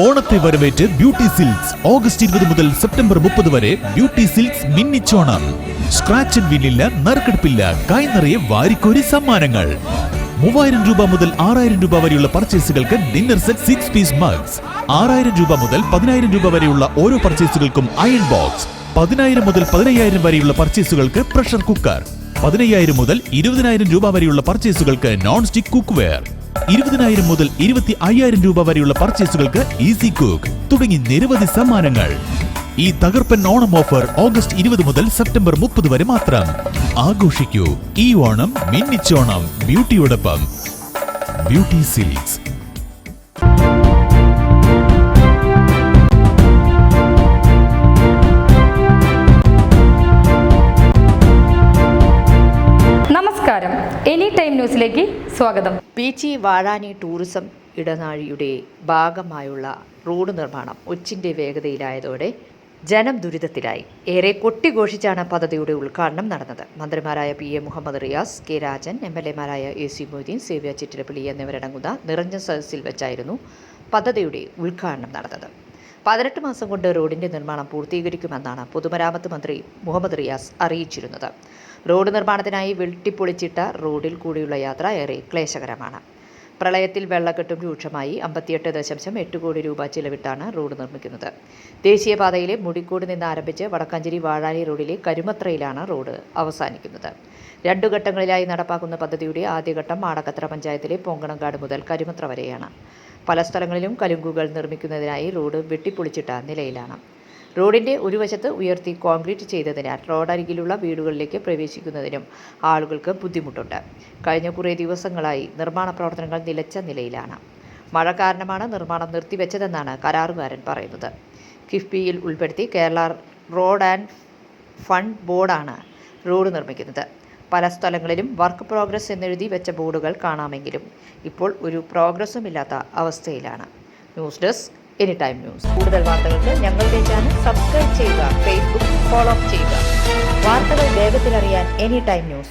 ഓണത്തെ വരവേറ്റ് beauty silks August 20 മുതൽ September 30 വരെ ബ്യൂട്ടി സിൽക്സ് മിന്നിച്ചോണം. സ്ക്രാച്ച് ആൻഡ് വിന്നില്ല, നറുക്കെടുപ്പില്ല, കൈ നിറയെ വാരിക്കോരി സമ്മാനങ്ങൾ. 3000 രൂപ മുതൽ 6000 രൂപ വരെയുള്ള പർച്ചേസുകൾക്ക് ഡിന്നർ സെറ്റ് 6 പീസ് മഗ്സ്. 6000 രൂപ മുതൽ 10000 രൂപ വരെയുള്ള ഓരോ പർച്ചേസുകൾക്കും അയൺ ബോക്സ്. 10000 മുതൽ 15000 വരെയുള്ള പർച്ചേസുകൾക്ക് പ്രഷർ കുക്കർ. 15000 മുതൽ 20000 രൂപ വരെയുള്ള പർച്ചേസുകൾക്ക് നോൺ സ്റ്റിക് കുക്ക് വെയർ. 20000 മുതൽ 25000 രൂപ വരെയുള്ള പർച്ചേസുകൾക്ക് ഈസി കുക്ക് തുടങ്ങി നിരവധി സമ്മാനങ്ങൾ. ഈ തകർപ്പൻ ഓണം ഓഫർ ഓഗസ്റ്റ് 20 മുതൽ സെപ്റ്റംബർ 30 വരെ മാത്രം. ആഘോഷിക്കൂ ഈ ഓണം മിന്നിച്ചോണം ബ്യൂട്ടിയോടൊപ്പം. Beauty Silks. നമസ്കാരം, എനി ടൈം ന്യൂസിലേക്ക് സ്വാഗതം. പീച്ചി വാഴാനി ടൂറിസം ഇടനാഴിയുടെ ഭാഗമായുള്ള റോഡ് നിർമ്മാണം ഉച്ചിൻ്റെ വേഗതയിലായതോടെ ജനം ദുരിതത്തിലായി. ഏറെ കൊട്ടിഘോഷിച്ചാണ് പദ്ധതിയുടെ ഉദ്ഘാടനം നടന്നത്. മന്ത്രിമാരായ P A Muhammad Riyas, K Rajan, MLA-മാരായ AC മൊയ്തീൻ, സേവ്യ ചിറ്റിലപ്പള്ളി എന്നിവരടങ്ങുന്ന നിറഞ്ഞ സദസ്സിൽ വെച്ചായിരുന്നു പദ്ധതിയുടെ ഉദ്ഘാടനം നടന്നത്. 18 മാസം കൊണ്ട് റോഡിന്റെ നിർമ്മാണം പൂർത്തീകരിക്കുമെന്നാണ് പൊതുമരാമത്ത് മന്ത്രി മുഹമ്മദ് റിയാസ് അറിയിച്ചിരുന്നത്. റോഡ് നിർമ്മാണത്തിനായി വെട്ടിപ്പൊളിച്ചിട്ട റോഡിൽ കൂടിയുള്ള യാത്ര ഏറെ ക്ലേശകരമാണ്. പ്രളയത്തിൽ വെള്ളക്കെട്ടും രൂക്ഷമായി 58.8 കോടി രൂപ ചിലവിട്ടാണ് റോഡ് നിർമ്മിക്കുന്നത്. ദേശീയപാതയിലെ മുടിക്കോട് നിന്ന് ആരംഭിച്ച് വടക്കാഞ്ചേരി വാഴാനി റോഡിലെ കരുമത്രയിലാണ് റോഡ് അവസാനിക്കുന്നത്. 2 ഘട്ടങ്ങളിലായി നടപ്പാക്കുന്ന പദ്ധതിയുടെ ആദ്യഘട്ടം മാടക്കത്ര പഞ്ചായത്തിലെ പൊങ്കണങ്കാട് മുതൽ കരുമത്ര വരെയാണ്. പല സ്ഥലങ്ങളിലും കലുങ്കുകൾ നിർമ്മിക്കുന്നതിനായി റോഡ് വെട്ടിപ്പൊളിച്ചിട്ട നിലയിലാണ്. റോഡിന്റെ ഒരു വശത്ത് ഉയർത്തി കോൺക്രീറ്റ് ചെയ്തതിനാൽ റോഡരികിലുള്ള വീടുകളിലേക്ക് പ്രവേശിക്കുന്നതിനും ആളുകൾക്ക് ബുദ്ധിമുട്ടുണ്ട്. കഴിഞ്ഞ കുറേ ദിവസങ്ങളായി നിർമ്മാണ പ്രവർത്തനങ്ങൾ നിലച്ച നിലയിലാണ്. മഴ കാരണമാണ് നിർമ്മാണം നിർത്തിവെച്ചതെന്നാണ് കരാറുകാരൻ പറയുന്നത്. കിഫ്ബിയിൽ ഉൾപ്പെടുത്തി കേരള റോഡ് ആൻഡ് ഫണ്ട് ബോർഡാണ് റോഡ് നിർമ്മിക്കുന്നത്. പല സ്ഥലങ്ങളിലും വർക്ക് പ്രോഗ്രസ് എന്നെഴുതി വെച്ച ബോർഡുകൾ കാണാമെങ്കിലും ഇപ്പോൾ ഒരു പ്രോഗ്രസും ഇല്ലാത്ത അവസ്ഥയിലാണ്. News desk any time news. കൂടുതൽ വാർത്തകൾക്ക് ഞങ്ങളുടെ ചാനൽ സബ്സ്ക്രൈബ് ചെയ്യുക, ഫേസ്ബുക്ക് ഫോളോ ചെയ്യുക. വാർത്തകൾ വേഗത്തിലറിയാൻ എനി ടൈം ന്യൂസ്.